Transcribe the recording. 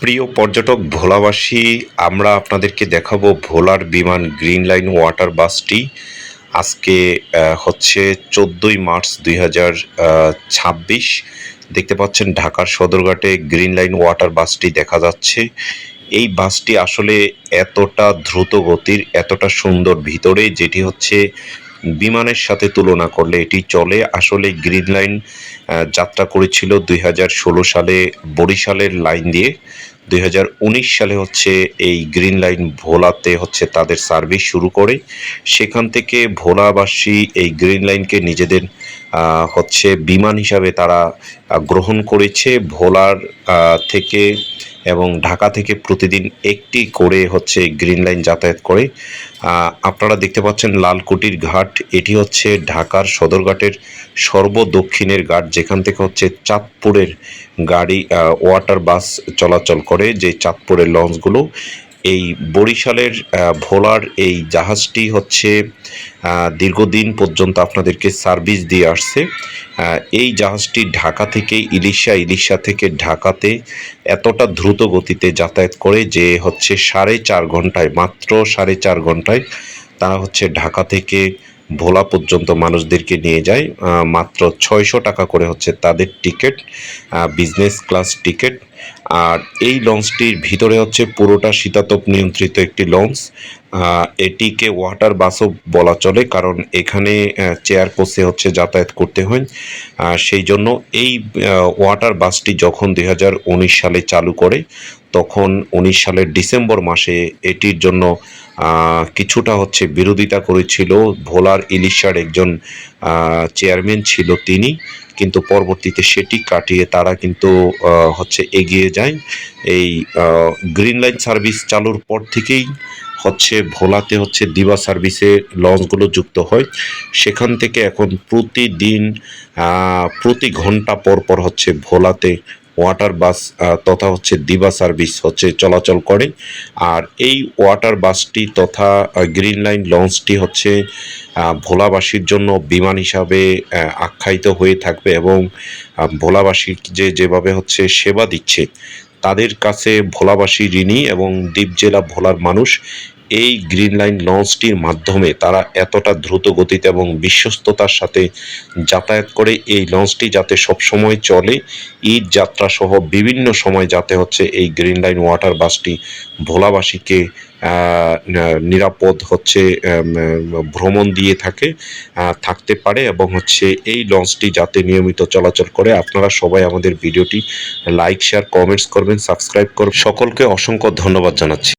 প্রিয় পর্যটক ভোলাবাসী, আমরা আপনাদেরকে দেখাবো ভোলার বিমান গ্রিন লাইন ওয়াটার বাসটি। আজকে হচ্ছে 14ই মার্চ 2026। দেখতে পাচ্ছেন ঢাকার সদরঘাটে গ্রিন লাইন ওয়াটার বাসটি দেখা যাচ্ছে। এই বাসটি আসলে এতটা দ্রুত গতির, এতটা সুন্দর ভিতরে, যেটি হচ্ছে বিমানের সাথে তুলনা করলে এটি চলে। আসলে গ্রিন লাইন যাত্রা করেছিল 2016 সালে বরিশালের লাইন দিয়ে। 2019 সালে হচ্ছে এই গ্রিন লাইন ভোলাতে হচ্ছে তাদের সার্ভিস শুরু করে। সেখান থেকে ভোলাবাসী এই গ্রিন লাইনকে নিজেদের হচ্ছে বিমান হিসাবে তারা গ্রহণ করেছে। ভোলার থেকে এবং ঢাকা থেকে প্রতিদিন একটি করে হচ্ছে গ্রিন লাইন যাতায়াত করে। আপনারা দেখতে পাচ্ছেন লালকুটির ঘাট, এটি হচ্ছে ঢাকার সদরঘাটের সর্বদক্ষিণের ঘাট, যেখান থেকে হচ্ছে চাঁদপুরের গাড়ি ওয়াটার বাস চলাচল করে, যে চাঁদপুরের লঞ্চগুলো। এই বরিশালের ভোলার এই জাহাজটি হচ্ছে দীর্ঘদিন পর্যন্ত আপনাদেরকে সার্ভিস দিয়ে আসছে। এই জাহাজটি ঢাকা থেকে ইলিশা থেকে ঢাকাতে এতটা দ্রুত গতিতে যাতায়াত করে যে হচ্ছে 4.5 ঘন্টায়, মাত্র 4.5 ঘন্টায় তারা হচ্ছে ঢাকা থেকে ভোলা পর্যন্ত মানুষদেরকে নিয়ে যায়। মাত্র 600 টাকা করে হচ্ছে তাদের টিকিট, বিজনেস ক্লাস টিকিট। আর এই লঞ্চটির ভিতরে হচ্ছে পুরোটা শীতাতপ নিয়ন্ত্রিত একটি লঞ্চ। এটিকে ওয়াটার বাসও বলা চলে, কারণ এখানে চেয়ার কোচে হচ্ছে যাতায়াত করতে হয়। সেই জন্য এই ওয়াটার বাসটি যখন 2019 সালে চালু করে, তখন 19 সালের ডিসেম্বর মাসে এটির জন্য কিছুটা হচ্ছে বিরোধিতা করেছিল ভোলার ইলিশার একজন চেয়ারম্যান ছিল তিনি, কিন্তু পরবর্তীতে সেটি কাটিয়ে তারা কিন্তু হচ্ছে এগিয়ে যায়। এই গ্রিন লাইন সার্ভিস চালুর পর থেকেই হচ্ছে ভোলাতে হচ্ছে দিবা সার্ভিসে লঞ্চগুলো যুক্ত হয়। সেখান থেকে এখন প্রতিদিন প্রতি ঘন্টা পর পর হচ্ছে ভোলাতে ওয়াটার বাস তথা হচ্ছে দিবা সার্ভিস হচ্ছে চলাচল করে। আর এই ওয়াটার বাসটি তথা গ্রিন লাইন লঞ্চটি হচ্ছে ভোলাবাসীর জন্য বিমান হিসাবে আখ্যায়িত হয়ে থাকবে, এবং ভোলাবাসীর যেভাবে হচ্ছে সেবা দিচ্ছে, তাদের কাছে ভোলাবাসী ঋণী। এবং দ্বীপ জেলা ভোলার মানুষ এই গ্রিন লাইন লঞ্চটির মাধ্যমে তারা এতটা দ্রুত গতিতে এবং বিশ্বস্ততার সাথে যাতায়াত করে। এই লঞ্চটি যাতে সবসময় চলে, ঈদ যাত্রা সহ বিভিন্ন সময় যাতে হচ্ছে এই গ্রিন লাইন ওয়াটার বাসটি ভোলাবাসীকে নিরাপদ হচ্ছে ভ্রমণ দিয়ে থাকতে পারে, এবং হচ্ছে এই লঞ্চটি যাতে নিয়মিত চলাচল করে। আপনারা সবাই আমাদের ভিডিওটি লাইক, শেয়ার, কমেন্টস করবেন, সাবস্ক্রাইব করবেন। সকলকে অসংখ্য ধন্যবাদ জানাচ্ছি।